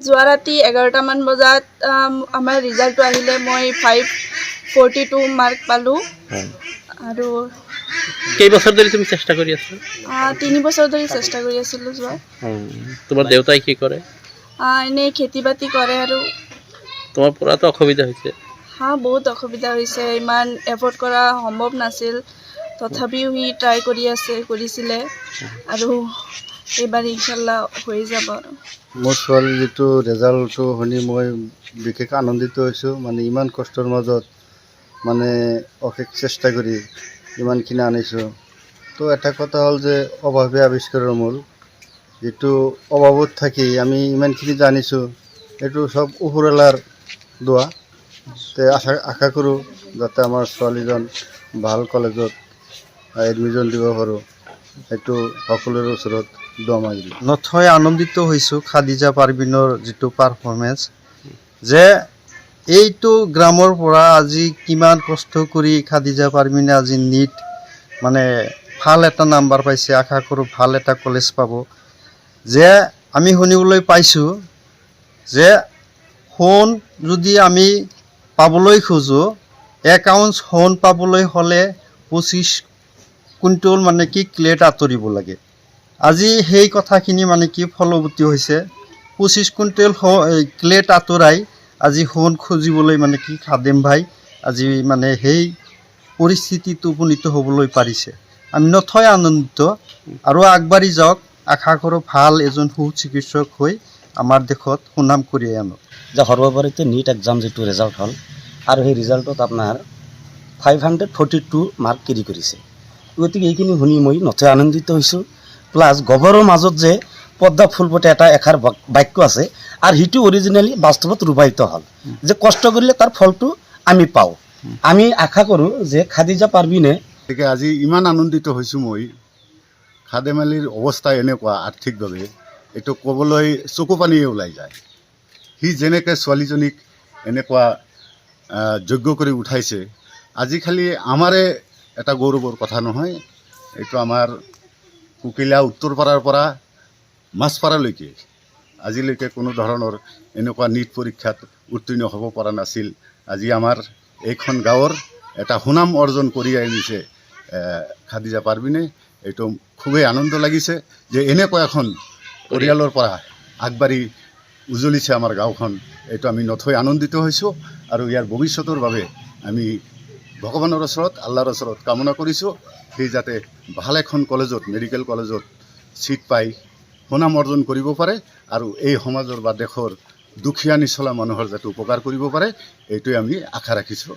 যোৱা ৰাতি 11টামান বজাত আমাৰ ৰিজাল্টটো আহিলে মই 542 মাৰ্ক পালোঁ আৰু কেইবছৰ ধৰি তুমি চেষ্টা কৰি আছা? 3 বছৰ ধৰি চেষ্টা কৰি আছিলোঁ যোৱা। তোমাৰ দেউতাই কি কৰে? এনেই খেতি বাতি কৰে আৰু তোমাৰ পঢ়াতো অসুবিধা হৈছে? বহুত অসুবিধা হৈছে, ইমান এফৰ্ড কৰা সম্ভৱ নাছিল, তথাপিও সি ট্ৰাই কৰিছিলে আৰু এইবাৰ ইনশাল্লাহ হৈ যাব। আৰু মোৰ ছোৱালীৰ যিটো ৰেজাল্টটো শুনি মই বিশেষ আনন্দিত হৈছোঁ। মানে ইমান কষ্টৰ মাজত মানে অশেষ চেষ্টা কৰি ইমানখিনি আনিছোঁ। তো এটা কথা হ'ল যে অভাৱে আৱিষ্কাৰৰ মূল, যিটো অভাৱত থাকি আমি ইমানখিনি জানিছোঁ এইটো চব ওপৰৱালাৰ দোৱা। আশা কৰোঁ যাতে আমাৰ ছোৱালীজন ভাল কলেজত এডমিশ্যন দিব পাৰোঁ, সেইটো সকলোৰে ওচৰত দোৱা মাগিলোঁ। নথৈ আনন্দিত হৈছোঁ খাদিজা পাৰভিনৰ যিটো পাৰফৰ্মেঞ্চ, যে এইটো গ্ৰামৰ পৰা আজি কিমান কষ্ট কৰি খাদিজা পাৰভিনে আজি নিট মানে ভাল এটা নাম্বাৰ পাইছে। আশা কৰোঁ ভাল এটা কলেজ পাব। যে আমি শুনিবলৈ পাইছোঁ যে সোণ যদি আমি পাবলৈ খোজোঁ, 1 আউন্স সোণ পাবলৈ হ'লে 25 কুইণ্টল মানে কি ক্লেট আঁতৰিব লাগে। আজি সেই কথাখিনি মানে কি ফলৱতী হৈছে। 25 কুইণ্টেল ক্লেট আঁতৰাই আজি সোণ খুজিবলৈ মানে কি খাদেম ভাই আজি মানে সেই পৰিস্থিতিত উপনীত হ'বলৈ পাৰিছে। আমি নথৈ আনন্দিত আৰু আগবাঢ়ি যাওক। আশা কৰোঁ ভাল এজন সুচিকিৎসক হৈ আমাৰ দেশত সুনাম কঢ়িয়াই আনক। যে সৰ্বোপৰিতে নিট এক্সাম যিটো ৰিজাল্ট হ'ল আৰু সেই ৰিজাল্টত আপোনাৰ 542 মাৰ্ক কেৰি কৰিছে। গতিকে এইখিনি শুনি মই নথৈ আনন্দিত হৈছোঁ। প্লাছ গভৰৰ মাজত যে পদ্মা ফুলপতে এটা এষাৰ বাক্য আছে আৰু সেইটো অৰিজিনেলি বাস্তৱত ৰূপায়িত হ'ল যে কষ্ট কৰিলে তাৰ ফলটো আমি পাওঁ। আমি আশা কৰোঁ যে খাদিজা পাৰভিনে গতিকে আজি ইমান আনন্দিত হৈছোঁ মই। খাদেম আলীৰ অৱস্থা এনেকুৱা আৰ্থিকভাৱে এইটো ক'বলৈ চকু পানীয়ে ওলাই যায়। সি যেনেকৈ ছোৱালীজনীক এনেকুৱা যোগ্য কৰি উঠাইছে, আজি খালি আমাৰে এটা গৌৰৱৰ কথা নহয়, এইটো আমাৰ কুকিলা উত্তৰপাৰাৰ পৰা মাছপাৰালৈকে আজিলৈকে কোনো ধৰণৰ এনেকুৱা নিট পৰীক্ষাত উত্তীৰ্ণ হ'ব পৰা নাছিল। আজি আমাৰ এইখন গাঁৱৰ এটা সুনাম অৰ্জন কৰি আনিছে খাদিজা পাৰভিনে। এইটো খুবেই আনন্দ লাগিছে যে এনেকুৱা এখন পৰিয়ালৰ পৰা আগবাঢ়ি উজ্বলিছে আমাৰ গাঁওখন। এইটো আমি নথৈ আনন্দিত হৈছোঁ আৰু ইয়াৰ ভৱিষ্যতৰ বাবে আমি ভগৱানৰ ওচৰত আল্লাহৰ ওচৰত কামনা কৰিছোঁ সি যাতে ভাল এখন কলেজত মেডিকেল কলেজত ছিট পাই সুনাম অৰ্জন কৰিব পাৰে আৰু এই সমাজৰ বা দেশৰ দুখীয়া নিচলা মানুহৰ যাতে উপকাৰ কৰিব পাৰে, এইটোৱে আমি আশা ৰাখিছোঁ।